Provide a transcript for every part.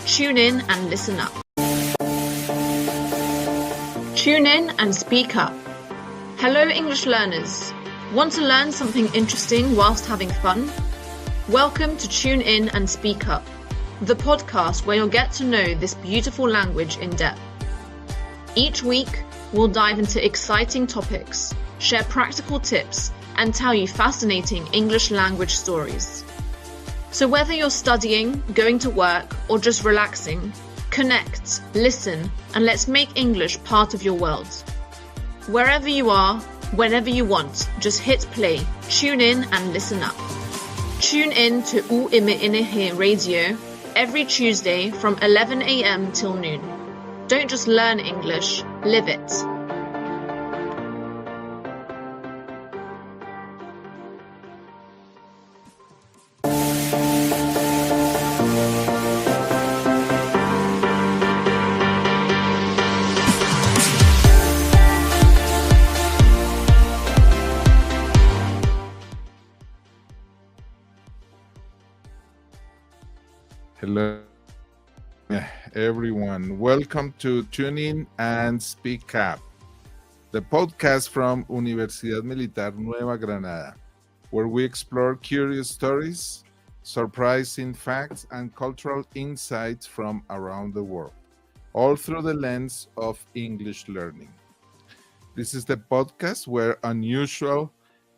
Tune in and listen up. Tune in and speak up. Hello, English learners. Want to learn something interesting whilst having fun? Welcome to Tune In and Speak Up, the podcast where you'll get to know this beautiful language in depth. Each week, we'll dive into exciting topics, share practical tips, and tell you fascinating English language stories. So whether you're studying, going to work, or just relaxing, connect, listen, and let's make English part of your world. Wherever you are, whenever you want, just hit play, tune in and listen up. Tune in to UMNH Radio every Tuesday from 11 a.m. till noon. Don't just learn English, live it. Hello, everyone. Welcome to Tune In and Speak Up, the podcast from Universidad Militar Nueva Granada, where we explore curious stories, surprising facts, and cultural insights from around the world, all through the lens of English learning. This is the podcast where unusual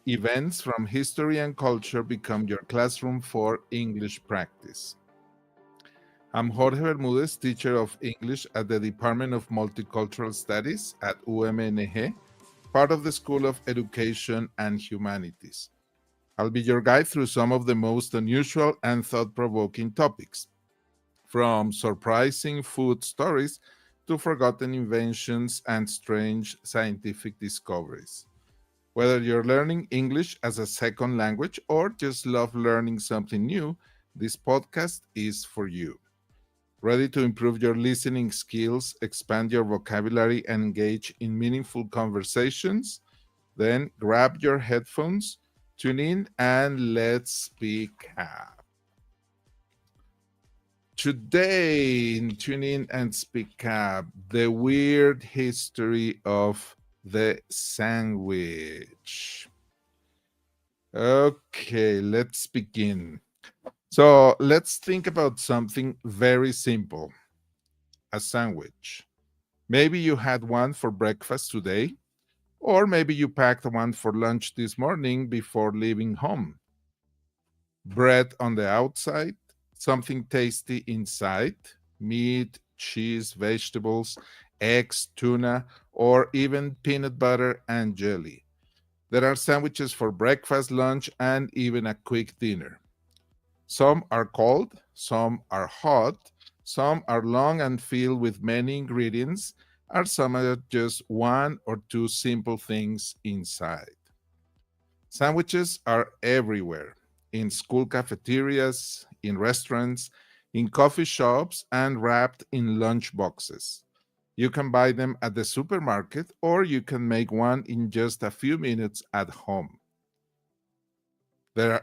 events from history and culture become your classroom for English practice. I'm Jorge Bermudez, teacher of English at the Department of Multicultural Studies at UMNH, part of the School of Education and Humanities. I'll be your guide through some of the most unusual and thought-provoking topics, from surprising food stories to forgotten inventions and strange scientific discoveries. Whether you're learning English as a second language or just love learning something new, this podcast is for you. Ready to improve your listening skills, expand your vocabulary, and engage in meaningful conversations? Then grab your headphones, tune in, and let's speak up. Today in Tune In and Speak Up, the weird history of the sandwich. Okay, let's begin. So let's think about something very simple, a sandwich. Maybe you had one for breakfast today, or maybe you packed one for lunch this morning before leaving home. Bread on the outside, something tasty inside, meat, cheese, vegetables, eggs, tuna, or even peanut butter and jelly. There are sandwiches for breakfast, lunch, and even a quick dinner. Some are cold, some are hot, some are long and filled with many ingredients, and some are just one or two simple things inside. Sandwiches are everywhere, in school cafeterias, in restaurants, in coffee shops, and wrapped in lunch boxes. You can buy them at the supermarket, or you can make one in just a few minutes at home.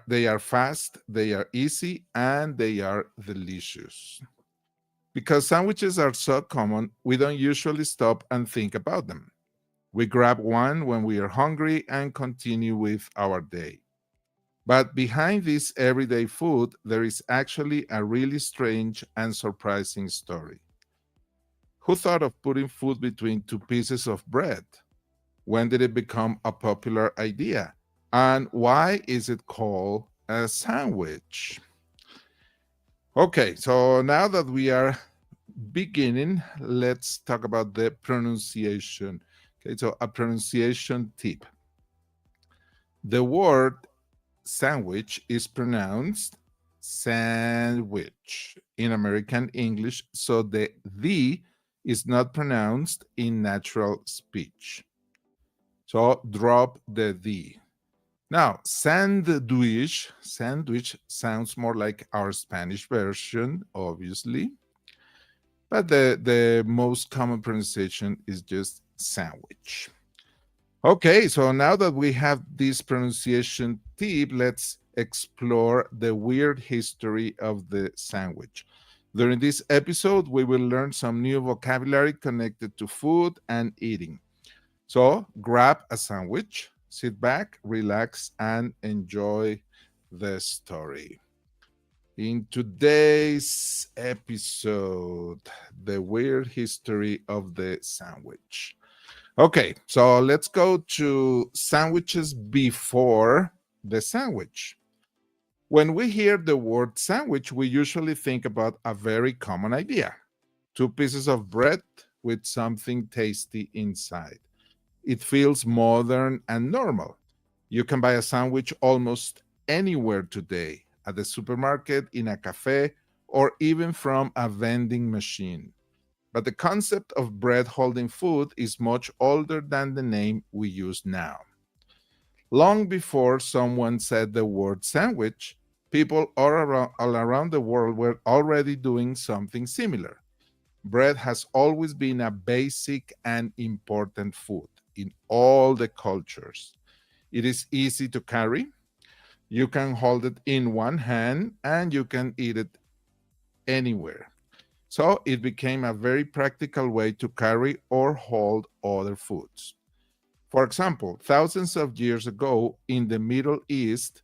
They are fast, they are easy, and they are delicious. Because sandwiches are so common, we don't usually stop and think about them. We grab one when we are hungry and continue with our day. But behind this everyday food, there is actually a really strange and surprising story. Who thought of putting food between two pieces of bread? When did it become a popular idea? And why is it called a sandwich? Okay, so now that we are beginning, let's talk about the pronunciation. Okay, so a pronunciation tip. The word sandwich is pronounced sandwich in American English, so the "the" is not pronounced in natural speech. So drop the "the." Now, sandwich sounds more like our Spanish version, obviously, but the most common pronunciation is just sandwich. Okay, so now that we have this pronunciation tip, let's explore the weird history of the sandwich. During this episode, we will learn some new vocabulary connected to food and eating. So grab a sandwich, sit back, relax, and enjoy the story. In today's episode, the weird history of the sandwich. Okay, so let's go to sandwiches before the sandwich. When we hear the word sandwich, we usually think about a very common idea: two pieces of bread with something tasty inside. It feels modern and normal. You can buy a sandwich almost anywhere today, at the supermarket, in a cafe, or even from a vending machine. But the concept of bread holding food is much older than the name we use now. Long before someone said the word sandwich, people all around the world were already doing something similar. Bread has always been a basic and important food in all the cultures. It is easy to carry. You can hold it in one hand and you can eat it anywhere. So it became a very practical way to carry or hold other foods. For example, thousands of years ago in the Middle East,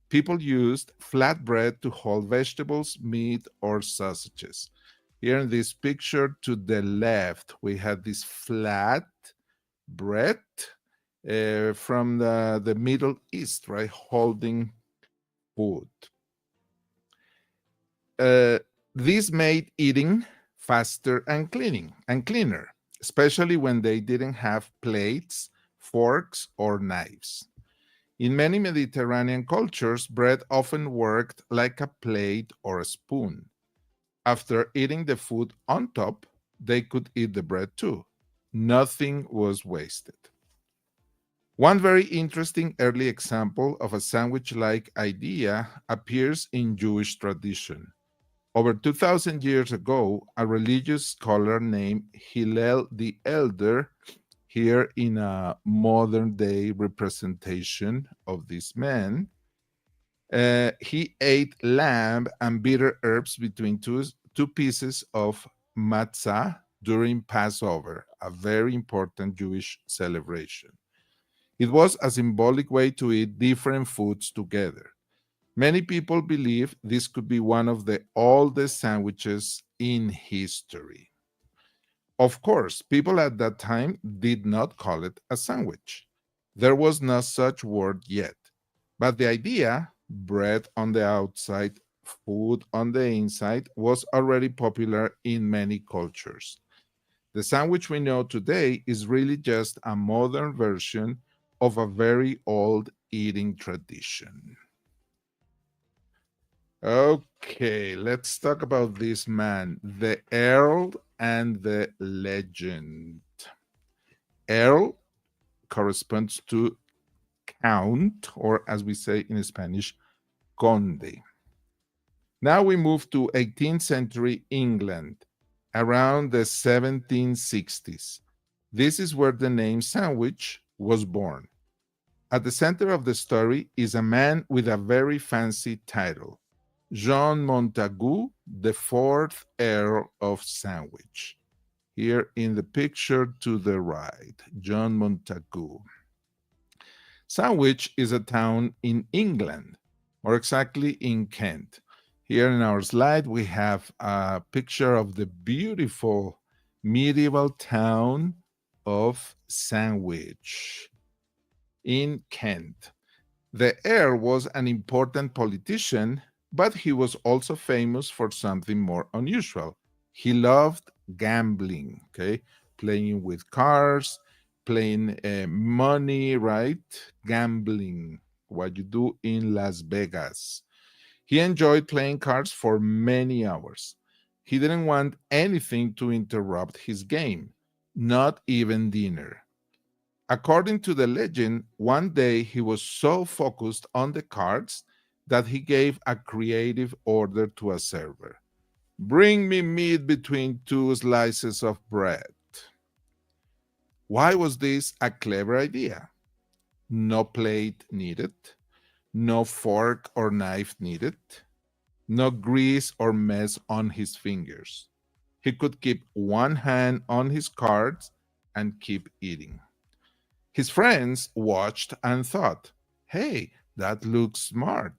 people used flatbread to hold vegetables, meat, or sausages. Here in this picture to the left, we have this flat bread from the Middle East, right, holding food. This made eating faster and cleaner, especially when they didn't have plates, forks, or knives. In many Mediterranean cultures, bread often worked like a plate or a spoon. After eating the food on top, they could eat the bread too. Nothing was wasted. One very interesting early example of a sandwich-like idea appears in Jewish tradition. Over 2,000 years ago, a religious scholar named Hillel the Elder, here in a modern day representation of this man, he ate lamb and bitter herbs between two pieces of matzah during Passover, a very important Jewish celebration. It was a symbolic way to eat different foods together. Many people believe this could be one of the oldest sandwiches in history. Of course, people at that time did not call it a sandwich. There was no such word yet. But the idea, bread on the outside, food on the inside, was already popular in many cultures. The sandwich we know today is really just a modern version of a very old eating tradition. Okay, let's talk about this man, the Earl and the Legend. Earl corresponds to count, or as we say in Spanish, conde. Now we move to 18th century England, around the 1760s. This is where the name sandwich was born. At the center of the story is a man with a very fancy title, John Montagu, the fourth Earl of Sandwich. Here in the picture to the right, John Montagu. Sandwich is a town in England, or exactly in Kent. Here in our slide, we have a picture of the beautiful medieval town of Sandwich in Kent. The Earl was an important politician, but he was also famous for something more unusual. He loved gambling, okay? Playing with cars, playing money, right? Gambling, what you do in Las Vegas. He enjoyed playing cards for many hours. He didn't want anything to interrupt his game, not even dinner. According to the legend, one day he was so focused on the cards that he gave a creative order to a server. Bring me meat between two slices of bread. Why was this a clever idea? No plate needed, no fork or knife needed. no grease or mess on his fingers. He could keep one hand on his cards and keep eating. His friends watched and thought, hey, that looks smart.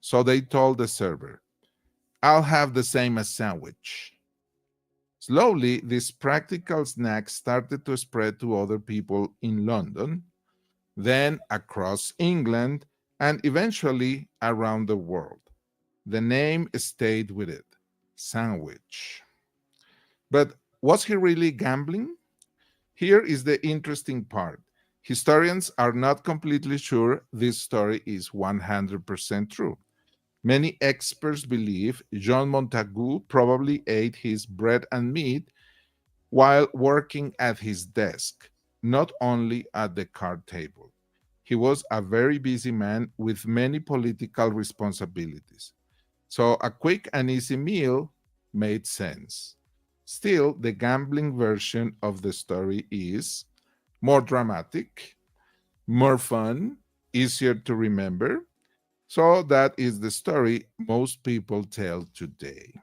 So they told the server, I'll have the same as sandwich. Slowly, this practical snack started to spread to other people in London, then across England, and eventually around the world. The name stayed with it, sandwich. But was he really gambling? Here is the interesting part. Historians are not completely sure this story is 100% true. Many experts believe John Montagu probably ate his bread and meat while working at his desk, not only at the card table. He was a very busy man with many political responsibilities. So a quick and easy meal made sense. Still, the gambling version of the story is more dramatic, more fun, easier to remember. So that is the story most people tell today.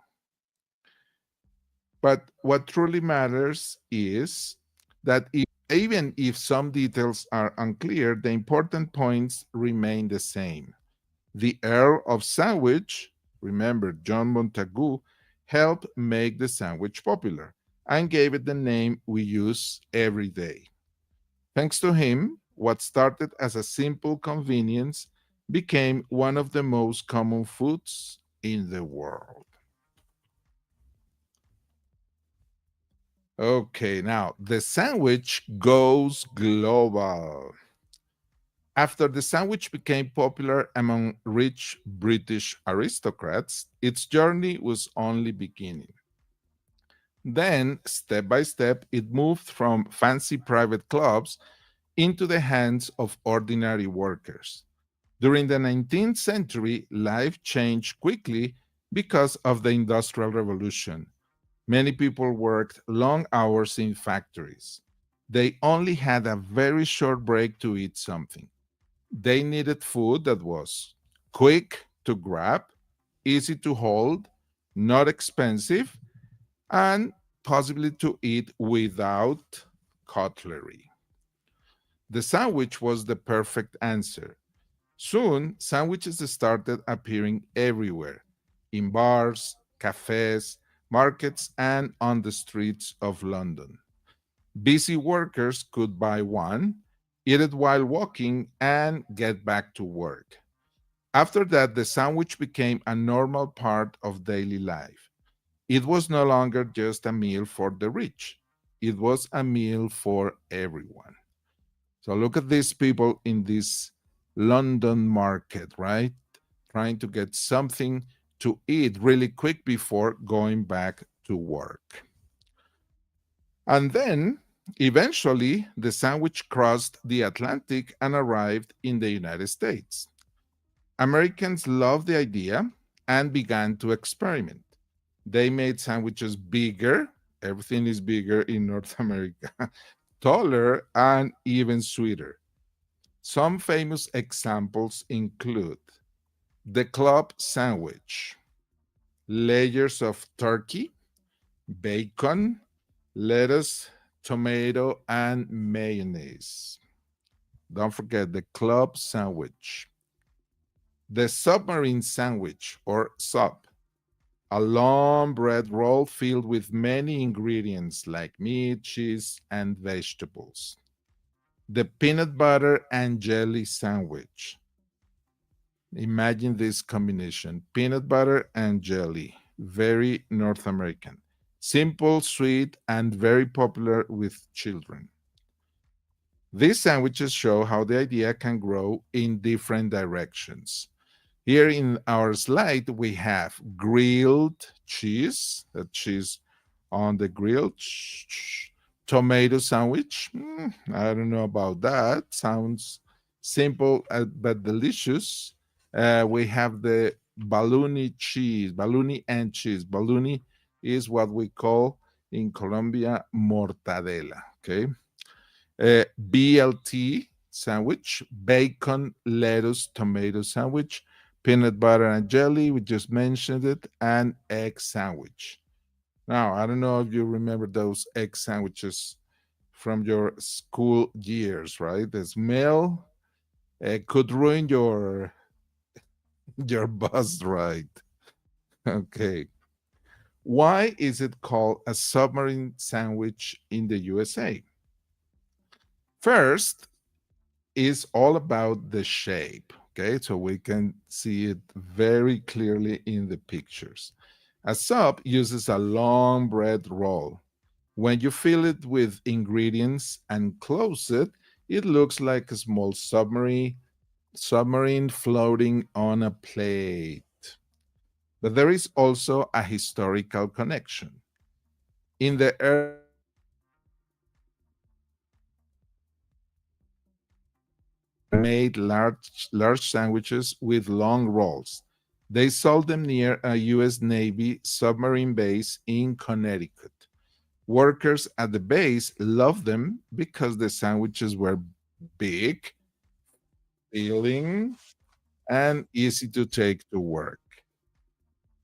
But what truly matters is that even if some details are unclear, the important points remain the same. The Earl of Sandwich, remember John Montagu, helped make the sandwich popular and gave it the name we use every day. Thanks to him, what started as a simple convenience became one of the most common foods in the world. Okay, now the sandwich goes global. After the sandwich became popular among rich British aristocrats, its journey was only beginning. Then, step by step, it moved from fancy private clubs into the hands of ordinary workers. During the 19th century, life changed quickly because of the Industrial Revolution. Many people worked long hours in factories. They only had a very short break to eat something. They needed food that was quick to grab, easy to hold, not expensive, and possibly to eat without cutlery. The sandwich was the perfect answer. Soon, sandwiches started appearing everywhere in bars, cafes, markets, and on the streets of London. Busy workers could buy one, eat it while walking, and get back to work. After that, the sandwich became a normal part of daily life. It was no longer just a meal for the rich, it was a meal for everyone. So look at these people in this London market, right? Trying to get something to eat really quick before going back to work. And then eventually the sandwich crossed the Atlantic and arrived in the United States. Americans loved the idea and began to experiment. They made sandwiches bigger, everything is bigger in North America, taller, and even sweeter. Some famous examples include the club sandwich, layers of turkey, bacon, lettuce, tomato, and mayonnaise. Don't forget the club sandwich. The submarine sandwich or sub, a long bread roll filled with many ingredients like meat, cheese, and vegetables. The peanut butter and jelly sandwich. Imagine this combination peanut butter and jelly, very North American. Simple, sweet, and very popular with children. These sandwiches show how the idea can grow in different directions. Here in our slide, we have grilled cheese, the cheese on the grill, tomato sandwich. I don't know about that. Sounds simple but delicious. We have the balloony cheese, balloony and cheese. Balloony is what we call in Colombia mortadela. Okay. BLT sandwich, bacon, lettuce, tomato sandwich, peanut butter and jelly, we just mentioned it, and egg sandwich. Now, I don't know if you remember those egg sandwiches from your school years, right? The smell could ruin your bus ride. Okay. Why is it called a submarine sandwich in the USA? First, is all about the shape. Okay, so we can see it very clearly in the pictures. A sub uses a long bread roll. When you fill it with ingredients and close it, it looks like a small submarine floating on a plate. But there is also a historical connection. In the early made large sandwiches with long rolls. They sold them near a US Navy submarine base in Connecticut. Workers at the base loved them because the sandwiches were big, filling, and easy to take to work.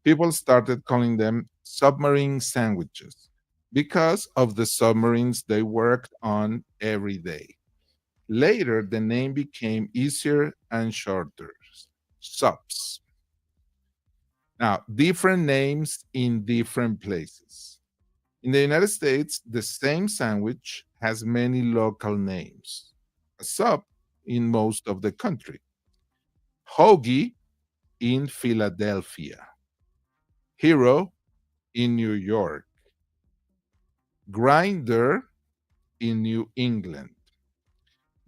People started calling them submarine sandwiches because of the submarines they worked on every day. Later, the name became easier and shorter, subs. Now, different names in different places. In the United States, the same sandwich has many local names. A sub in most of the country, hoagie in Philadelphia, hero in New York, grinder in New England.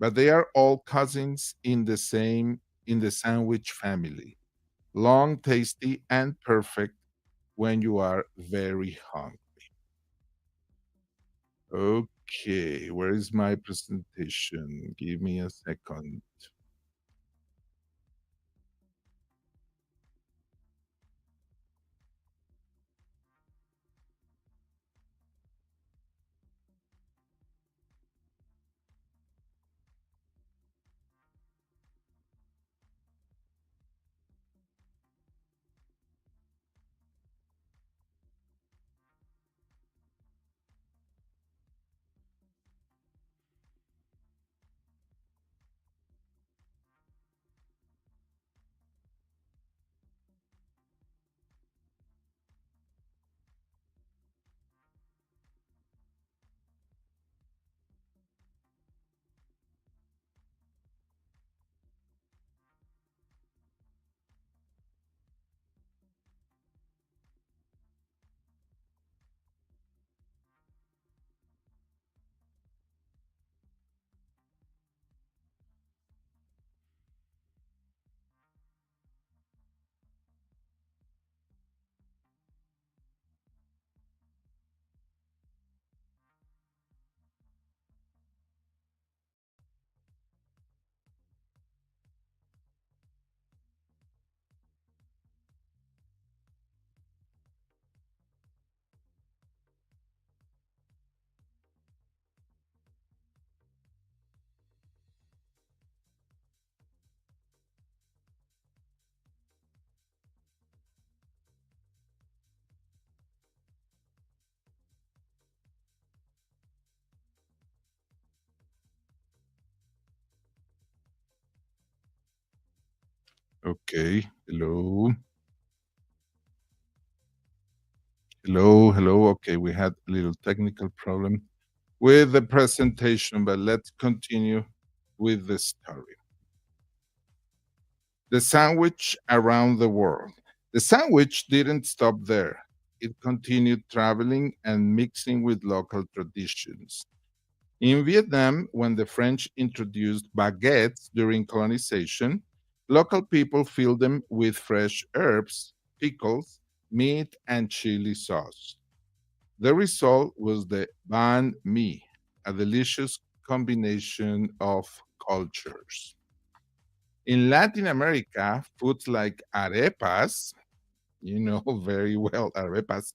But they are all cousins in the sandwich family. Long, tasty, and perfect when you are very hungry. Okay, where is my presentation? Give me a second. Okay, hello, hello, hello. Okay, we had a little technical problem with the presentation, but let's continue with the story. The sandwich around the world. The sandwich didn't stop there. It continued traveling and mixing with local traditions. In Vietnam, when the French introduced baguettes during colonization, local people filled them with fresh herbs, pickles, meat, and chili sauce. The result was the banh mi, a delicious combination of cultures. In Latin America, foods like arepas, you know very well, arepas,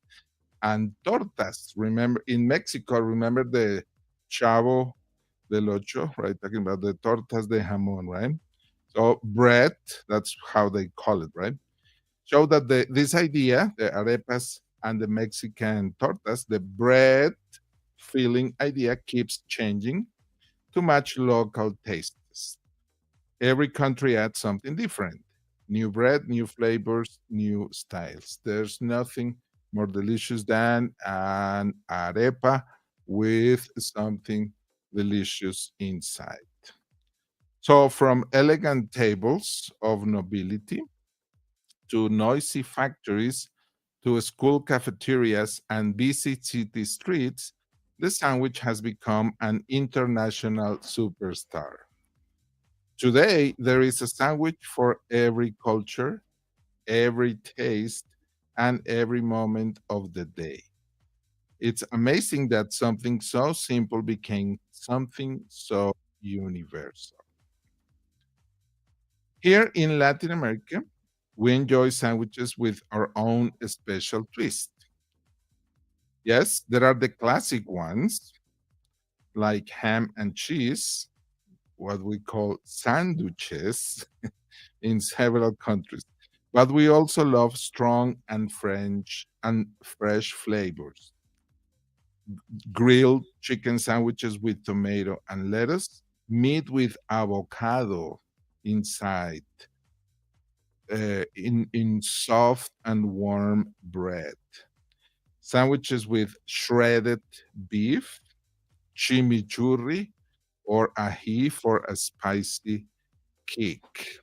and tortas. Remember, in Mexico, remember the chavo del ocho, right? Talking about the tortas de jamón, right? So bread, that's how they call it, right? Show that this idea, the arepas and the Mexican tortas, the bread filling idea keeps changing to match local tastes. Every country adds something different: new bread, new flavors, new styles. There's nothing more delicious than an arepa with something delicious inside. So, from elegant tables of nobility to noisy factories to school cafeterias and busy city streets, the sandwich has become an international superstar. Today, there is a sandwich for every culture, every taste, and every moment of the day. It's amazing that something so simple became something so universal. Here in Latin America, we enjoy sandwiches with our own special twist. Yes, there are the classic ones like ham and cheese, what we call sandwiches in several countries. But we also love strong and French and fresh flavors. Grilled chicken sandwiches with tomato and lettuce, meat with avocado inside, in soft and warm bread. Sandwiches with shredded beef, chimichurri, or ají for a spicy kick.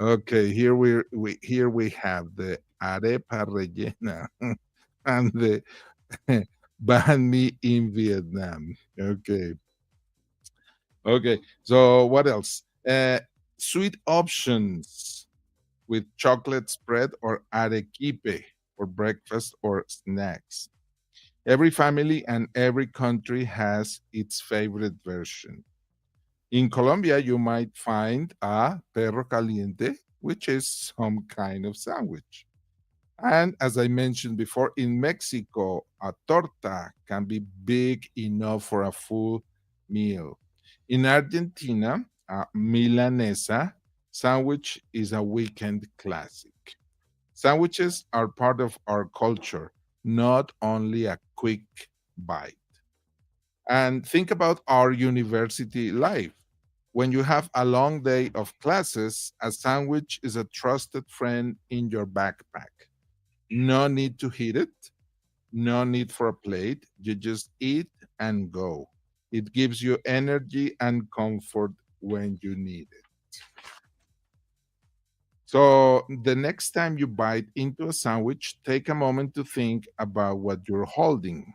Okay, here we have the arepa rellena and the banh mi in Vietnam. Okay, okay. So what else? Sweet options with chocolate spread or arequipe for breakfast or snacks. Every family and every country has its favorite version. In Colombia, you might find a perro caliente, which is some kind of sandwich. And as I mentioned before, in Mexico, a torta can be big enough for a full meal. In Argentina, a milanesa sandwich is a weekend classic. Sandwiches are part of our culture, not only a quick bite. And think about our university life. When you have a long day of classes, a sandwich is a trusted friend in your backpack. No need to heat it, no need for a plate. You just eat and go. It gives you energy and comfort when you need it. So, the next time you bite into a sandwich, take a moment to think about what you're holding.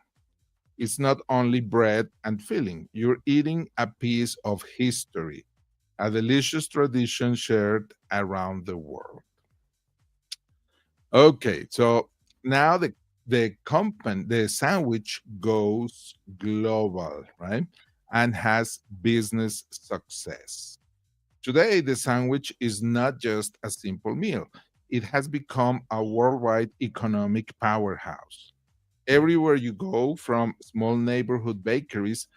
It's not only bread and filling, you're eating a piece of history, a delicious tradition shared around the world. Okay, so now the sandwich goes global, right? And has business success. Today, the sandwich is not just a simple meal. It has become a worldwide economic powerhouse. Everywhere you go, from small neighborhood bakeries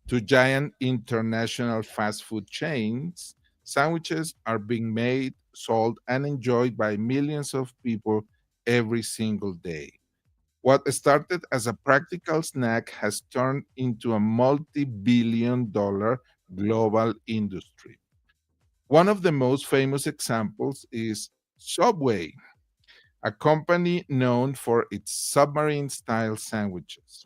to giant international fast food chains, sandwiches are being made, sold, and enjoyed by millions of people every single day. What started as a practical snack has turned into a multi billion-dollar global industry. One of the most famous examples is Subway, a company known for its submarine style sandwiches.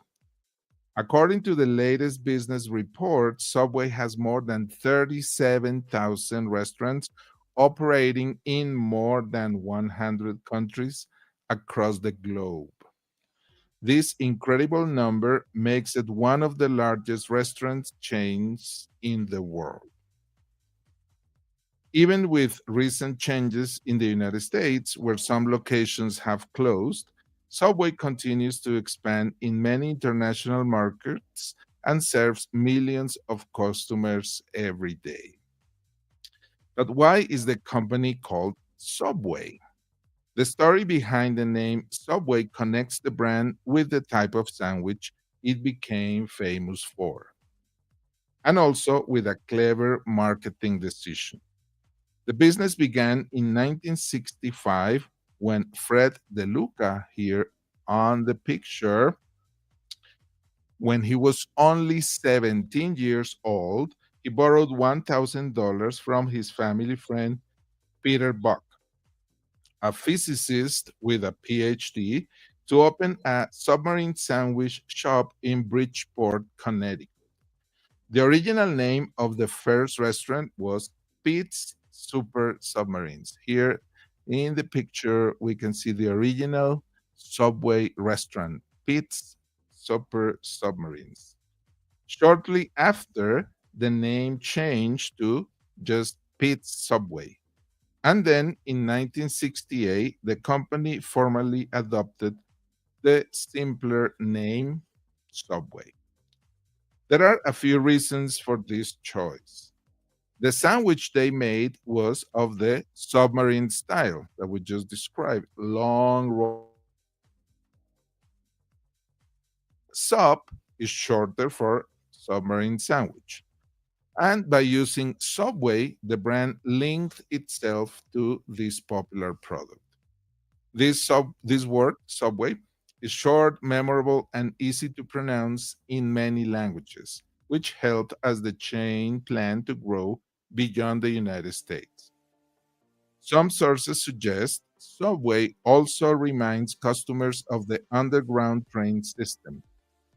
According to the latest business report, Subway has more than 37,000 restaurants operating in more than 100 countries across the globe. This incredible number makes it one of the largest restaurant chains in the world. Even with recent changes in the United States, where some locations have closed, Subway continues to expand in many international markets and serves millions of customers every day. But why is the company called Subway? The story behind the name Subway connects the brand with the type of sandwich it became famous for, and also with a clever marketing decision. The business began in 1965 when Fred DeLuca, here on the picture, when he was only 17 years old, he borrowed $1,000 from his family friend Peter Buck, a physicist with a PhD, to open a submarine sandwich shop in Bridgeport, Connecticut. The original name of the first restaurant was Pete's Super Submarines. Here in the picture, we can see the original Subway restaurant, Pete's Super Submarines. Shortly after, the name changed to just Pete's Subway. And then in 1968, the company formally adopted the simpler name Subway. There are a few reasons for this choice. The sandwich they made was of the submarine style that we just described, long sub is shorter for submarine sandwich. And by using Subway, the brand linked itself to this popular product. This word, Subway, is short, memorable, and easy to pronounce in many languages, which helped as the chain planned to grow beyond the United States. Some sources suggest Subway also reminds customers of the underground train system,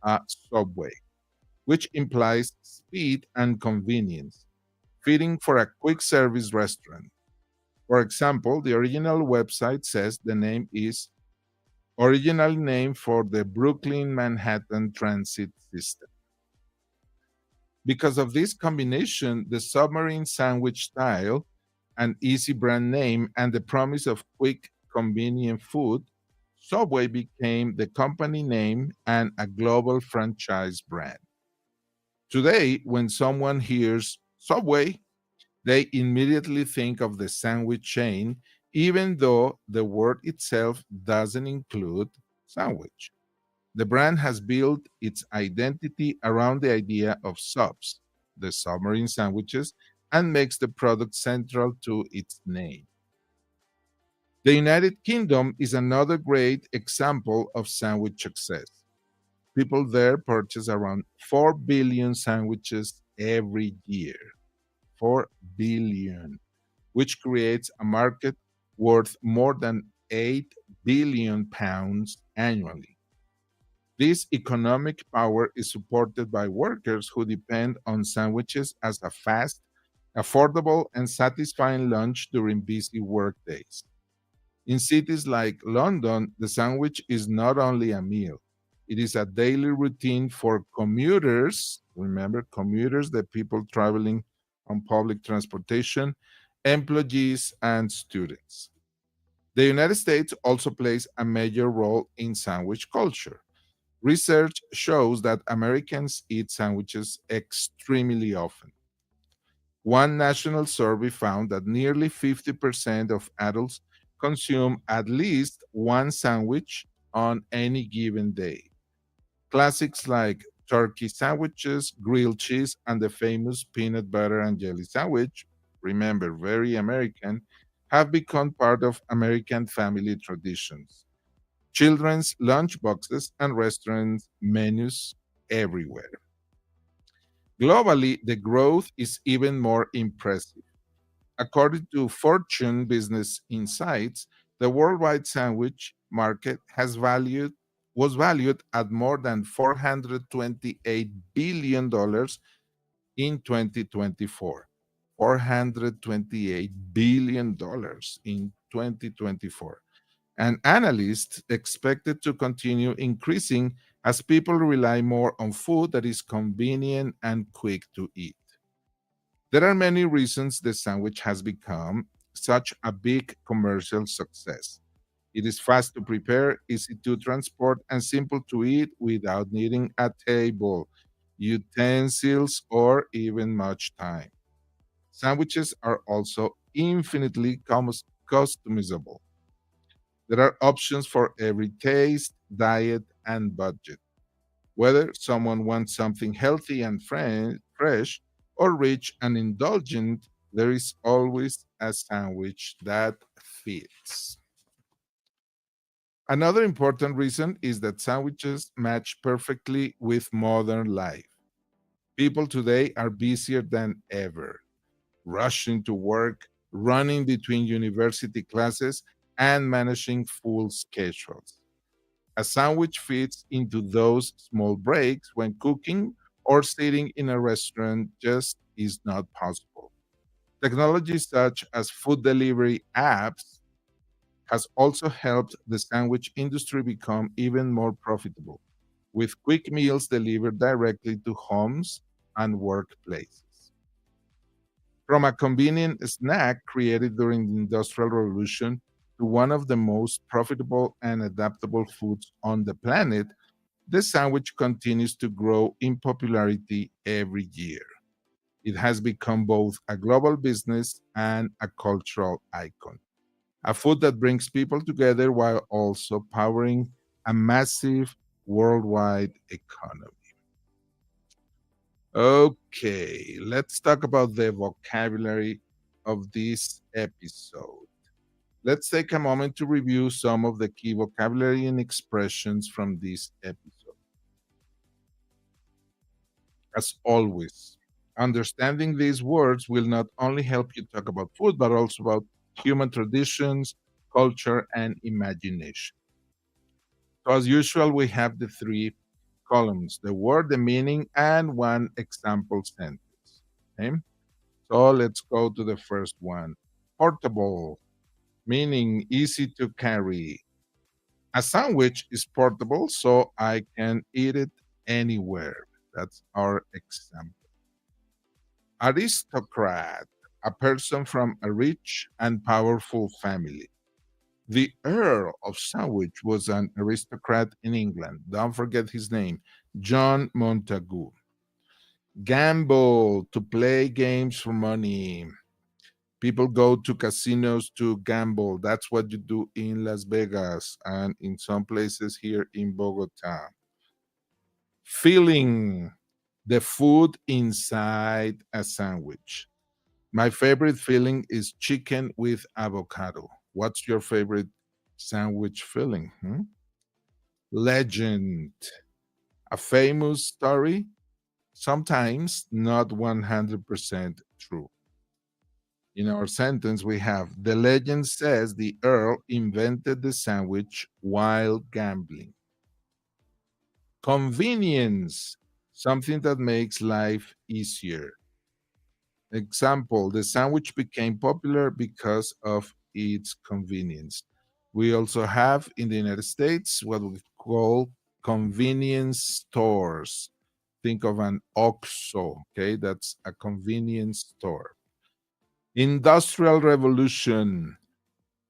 a subway, which implies speed and convenience, fitting for a quick service restaurant. For example, the original website says the name is original name for the Brooklyn Manhattan Transit System. Because of this combination, the submarine sandwich style, an easy brand name, and the promise of quick, convenient food, Subway became the company name and a global franchise brand. Today, when someone hears Subway, they immediately think of the sandwich chain, even though the word itself doesn't include sandwich. The brand has built its identity around the idea of subs, the submarine sandwiches, and makes the product central to its name. The United Kingdom is another great example of sandwich success. People there purchase around 4 billion sandwiches every year. 4 billion, which creates a market worth more than 8 billion pounds annually. This economic power is supported by workers who depend on sandwiches as a fast, affordable, and satisfying lunch during busy workdays. In cities like London, the sandwich is not only a meal, it is a daily routine for commuters. Remember, commuters, the people traveling on public transportation, employees, and students. The United States also plays a major role in sandwich culture. Research shows that Americans eat sandwiches extremely often. One national survey found that nearly 50% of adults consume at least one sandwich on any given day. Classics like turkey sandwiches, grilled cheese, and the famous peanut butter and jelly sandwich, remember, very American, have become part of American family traditions. Children's lunchboxes and restaurant menus everywhere. Globally, the growth is even more impressive. According to Fortune Business Insights, the worldwide sandwich market was valued at more than $428 billion dollars in 2024. $428 billion dollars in 2024. And analysts expect it to continue increasing as people rely more on food that is convenient and quick to eat. There are many reasons the sandwich has become such a big commercial success. It is fast to prepare, easy to transport, and simple to eat without needing a table, utensils, or even much time. Sandwiches are also infinitely customizable. There are options for every taste, diet, and budget. Whether someone wants something healthy and fresh or rich and indulgent, there is always a sandwich that fits. Another important reason is that sandwiches match perfectly with modern life. People today are busier than ever, rushing to work, running between university classes, and managing full schedules. A sandwich fits into those small breaks when cooking or sitting in a restaurant just is not possible. Technology such as food delivery apps has also helped the sandwich industry become even more profitable, with quick meals delivered directly to homes and workplaces. From a convenient snack created during the Industrial Revolution to one of the most profitable and adaptable foods on the planet, the sandwich continues to grow in popularity every year. It has become both a global business and a cultural icon, a food that brings people together while also powering a massive worldwide economy. Okay, let's talk about the vocabulary of this episode. Let's take a moment to review some of the key vocabulary and expressions from this episode. As always, understanding these words will not only help you talk about food, but also about human traditions, culture, and imagination. So, as usual, we have the three columns: the word, the meaning, and one example sentence. Okay? So, let's go to the first one: portable, meaning easy to carry. A sandwich is portable, so I can eat it anywhere. That's our example. Aristocrat, a person from a rich and powerful family. The Earl of Sandwich was an aristocrat in England. Don't forget his name, John Montagu. Gamble, to play games for money. People go to casinos to gamble. That's what you do in Las Vegas and in some places here in Bogota. Filling, the food inside a sandwich. My favorite filling is chicken with avocado. What's your favorite sandwich filling? Legend, a famous story, sometimes not 100% true. In our sentence, we have the legend says the Earl invented the sandwich while gambling. Convenience, something that makes life easier. Example, the sandwich became popular because of its convenience. We also have in the United States what we call convenience stores. Think of an OXXO, okay? That's a convenience store. Industrial Revolution,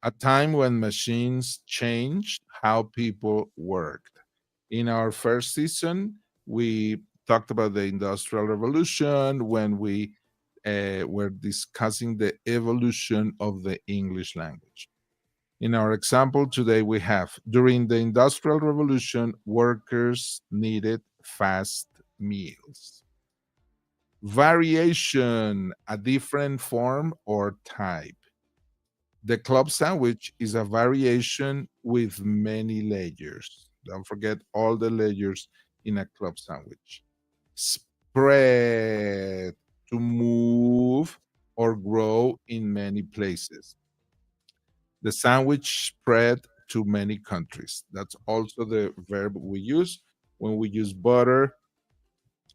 a time when machines changed how people worked. In our first season, we talked about the Industrial Revolution when we were discussing the evolution of the English language. In our example today, we have during the Industrial Revolution, workers needed fast meals. Variation, a different form or type. The club sandwich is a variation with many layers. Don't forget all the layers in a club sandwich. Spread, to move or grow in many places. The sandwich spread to many countries. That's also the verb we use. When we use butter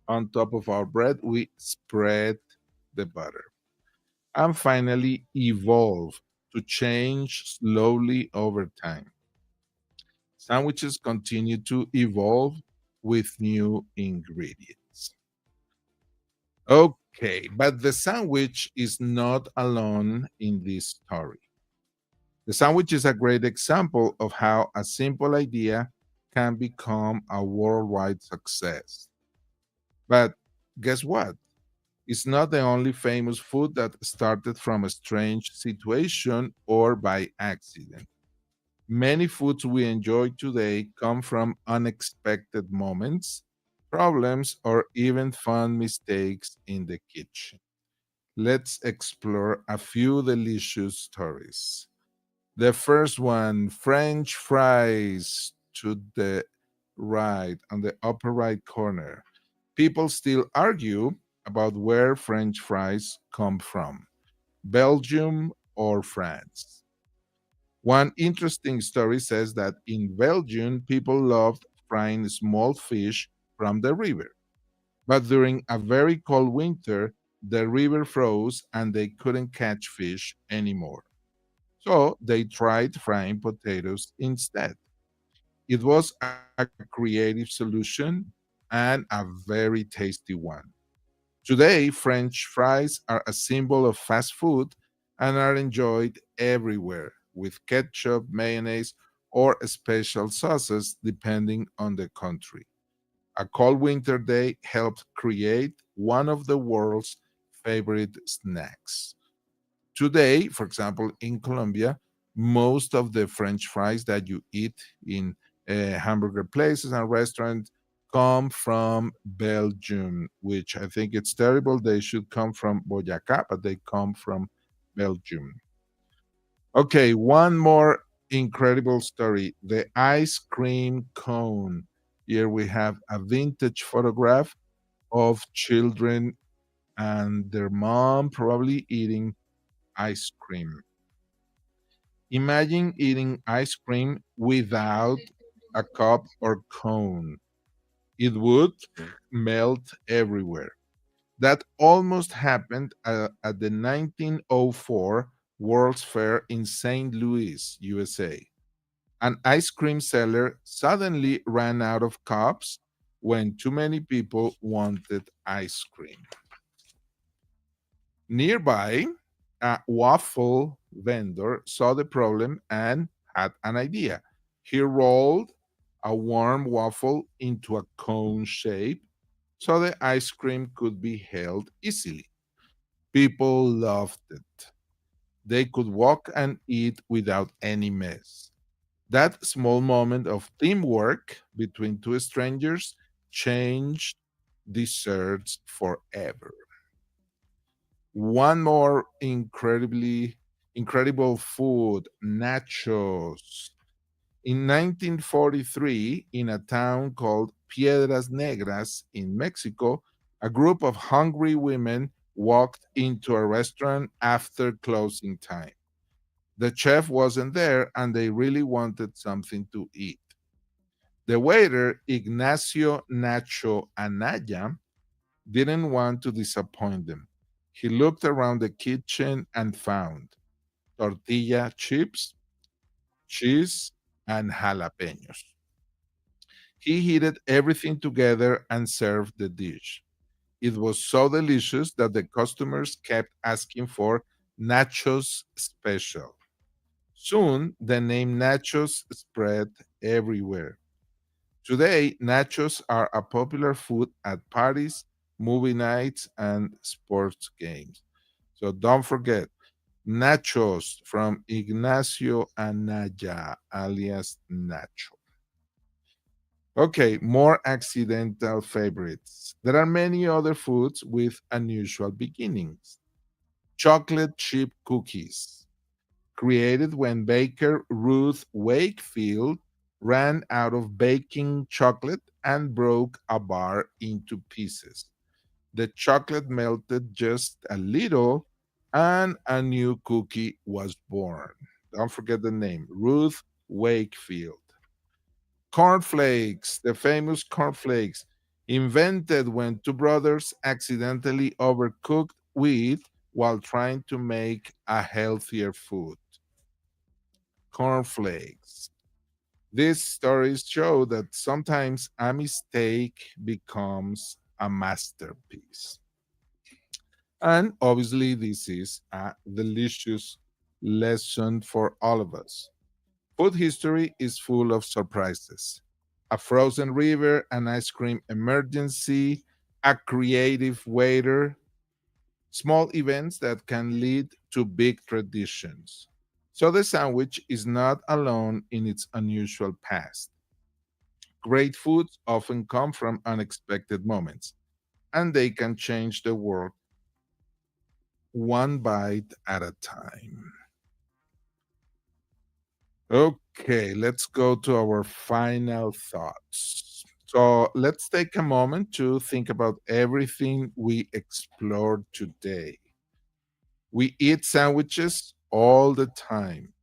on top of our bread, we spread the butter. And finally, evolve, to change slowly over time. Sandwiches continue to evolve with new ingredients. Okay, but the sandwich is not alone in this story. The sandwich is a great example of how a simple idea can become a worldwide success. But guess what? It's not the only famous food that started from a strange situation or by accident. Many foods we enjoy today come from unexpected moments, problems, or even fun mistakes in the kitchen. Let's explore a few delicious stories. The first one, French fries to the right, on the upper right corner. People still argue about where French fries come from, Belgium or France. One interesting story says that in Belgium, people loved frying small fish from the river. But during a very cold winter, the river froze and they couldn't catch fish anymore. So they tried frying potatoes instead. It was a creative solution and a very tasty one. Today, French fries are a symbol of fast food and are enjoyed everywhere with ketchup, mayonnaise, or special sauces depending on the country. A cold winter day helped create one of the world's favorite snacks. Today, for example, in Colombia, most of the French fries that you eat in hamburger places and restaurants come from Belgium, which I think it's terrible. They should come from Boyacá, but they come from Belgium. Okay, one more incredible story, the ice cream cone. Here we have a vintage photograph of children and their mom probably eating ice cream. Imagine eating ice cream without a cup or cone. It would melt everywhere. That almost happened at the 1904 World's Fair in St. Louis, USA. An ice cream seller suddenly ran out of cups when too many people wanted ice cream. Nearby, a waffle vendor saw the problem and had an idea. He rolled a warm waffle into a cone shape so the ice cream could be held easily. People loved it. They could walk and eat without any mess. That small moment of teamwork between two strangers changed desserts forever. One more incredible food, nachos. In 1943, in a town called Piedras Negras in Mexico, a group of hungry women walked into a restaurant after closing time. The chef wasn't there and they really wanted something to eat. The waiter, Ignacio Nacho Anaya, didn't want to disappoint them. He looked around the kitchen and found tortilla chips, cheese, and jalapenos. He heated everything together and served the dish. It was so delicious that the customers kept asking for nachos special. Soon, the name nachos spread everywhere. Today, nachos are a popular food at parties, movie nights, and sports games. So don't forget, nachos from Ignacio Anaya, alias Nacho. Okay, more accidental favorites. There are many other foods with unusual beginnings. Chocolate chip cookies, created when baker Ruth Wakefield ran out of baking chocolate and broke a bar into pieces. The chocolate melted just a little and a new cookie was born. Don't forget the name, Ruth Wakefield. Cornflakes, the famous cornflakes, invented when two brothers accidentally overcooked wheat while trying to make a healthier food. Cornflakes. These stories show that sometimes a mistake becomes a masterpiece. And obviously, this is a delicious lesson for all of us. Food history is full of surprises. A frozen river, an ice cream emergency, a creative waiter, small events that can lead to big traditions. So the sandwich is not alone in its unusual past. Great foods often come from unexpected moments, and they can change the world one bite at a time. Okay, let's go to our final thoughts. So let's take a moment to think about everything we explored today. We eat sandwiches all the time,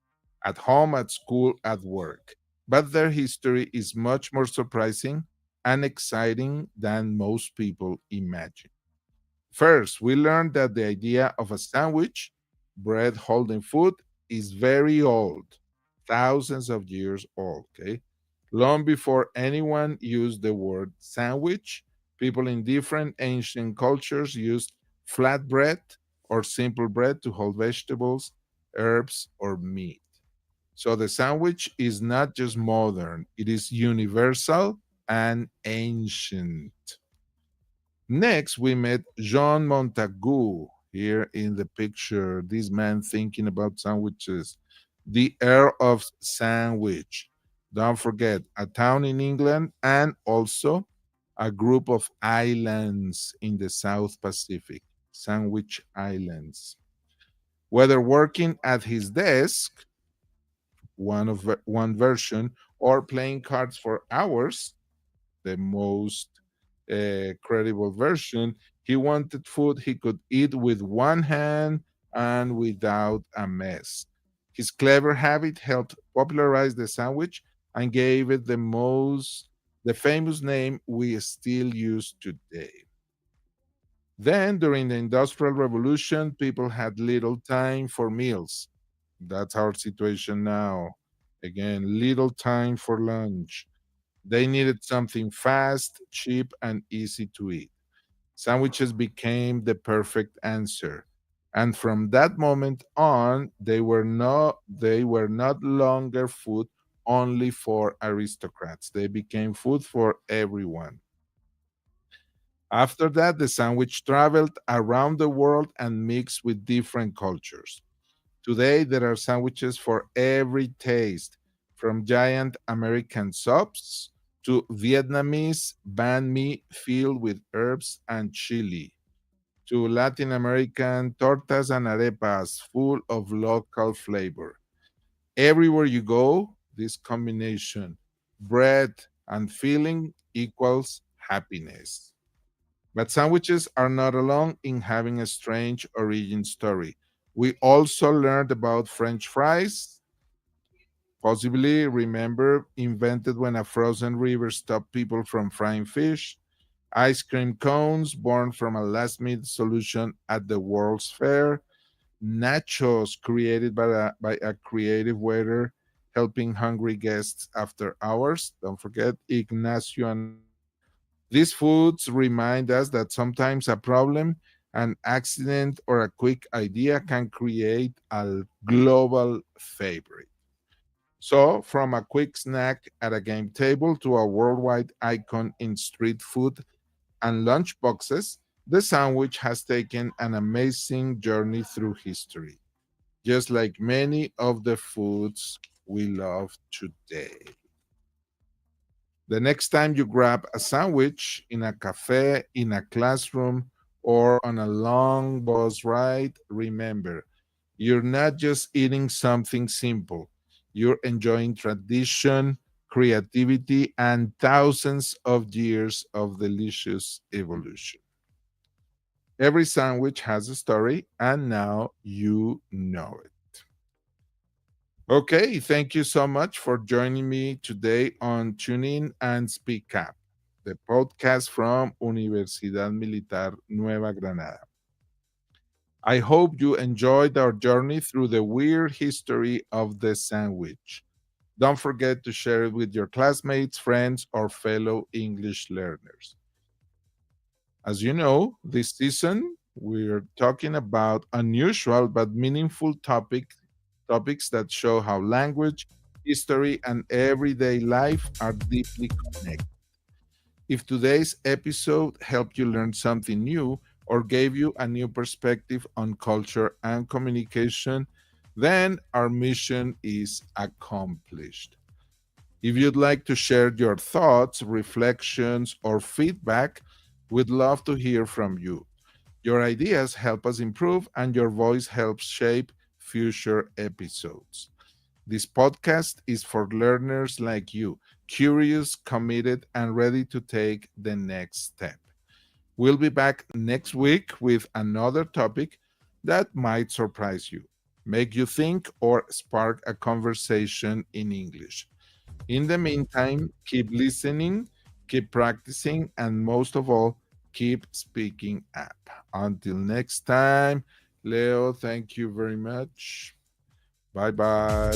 at home, at school, at work, but their history is much more surprising and exciting than most people imagine. First, we learned that the idea of a sandwich, bread holding food, is very old, thousands of years old, okay? Long before anyone used the word sandwich, people in different ancient cultures used flat bread or simple bread to hold vegetables, herbs, or meat. So the sandwich is not just modern, it is universal and ancient. Next, we met Jean Montagu here in the picture. This man thinking about sandwiches. The Earl of Sandwich. Don't forget, a town in England and also a group of islands in the South Pacific, Sandwich Islands. Whether working at his desk, one version, or playing cards for hours, the most credible version. He wanted food he could eat with one hand and without a mess. His clever habit helped popularize the sandwich and gave it the famous name we still use today. Then, during the Industrial Revolution, people had little time for meals. That's our situation now. Again, little time for lunch. They needed something fast, cheap, and easy to eat. Sandwiches became the perfect answer. And from that moment on, they were not longer food only for aristocrats. They became food for everyone. After that, the sandwich traveled around the world and mixed with different cultures. Today, there are sandwiches for every taste, from giant American subs to Vietnamese banh mi filled with herbs and chili, to Latin American tortas and arepas full of local flavor. Everywhere you go, this combination, bread and filling, equals happiness. But sandwiches are not alone in having a strange origin story. We also learned about French fries, possibly remember invented when a frozen river stopped people from frying fish, ice cream cones born from a last minute solution at the World's Fair, nachos created by a creative waiter helping hungry guests after hours. Don't forget Ignacio Anaya. These foods remind us that sometimes a problem, an accident, or a quick idea can create a global favorite. So, from a quick snack at a game table to a worldwide icon in street food and lunch boxes, the sandwich has taken an amazing journey through history, just like many of the foods we love today. The next time you grab a sandwich in a cafe, in a classroom, or on a long bus ride, remember, you're not just eating something simple, you're enjoying tradition, creativity, and thousands of years of delicious evolution. Every sandwich has a story, and now you know it. Okay, thank you so much for joining me today on Tune In and Speak Up, the podcast from Universidad Militar Nueva Granada. I hope you enjoyed our journey through the weird history of the sandwich. Don't forget to share it with your classmates, friends, or fellow English learners. As you know, this season we're talking about unusual but meaningful topics that show how language, history, and everyday life are deeply connected. If today's episode helped you learn something new or gave you a new perspective on culture and communication, then our mission is accomplished. If you'd like to share your thoughts, reflections, or feedback, we'd love to hear from you. Your ideas help us improve, and your voice helps shape future episodes. This podcast is for learners like you, curious, committed, and ready to take the next step. We'll be back next week with another topic that might surprise you, make you think, or spark a conversation in English. In the meantime, keep listening, keep practicing, and most of all, keep speaking up. Until next time, Leo, thank you very much. Bye bye.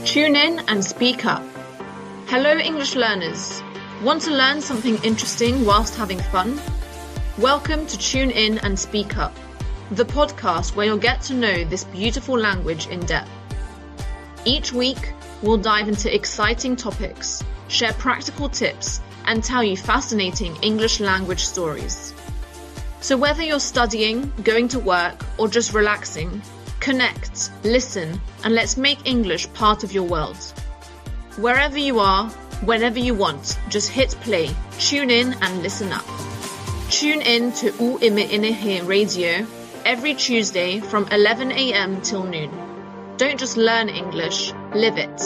Tune in and speak up. Hello, English learners. Want to learn something interesting whilst having fun? Welcome to Tune In and Speak Up, the podcast where you'll get to know this beautiful language in depth. Each week, we'll dive into exciting topics, share practical tips, and tell you fascinating English language stories. So whether you're studying, going to work, or just relaxing, connect, listen, and let's make English part of your world. Wherever you are, whenever you want, just hit play, tune in and listen up. Tune in to UMNH Radio every Tuesday from 11 a.m. till noon. Don't just learn English, live it.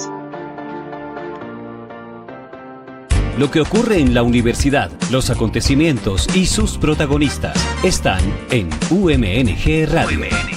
Lo que ocurre en la universidad, los acontecimientos y sus protagonistas están en UMNG Radio.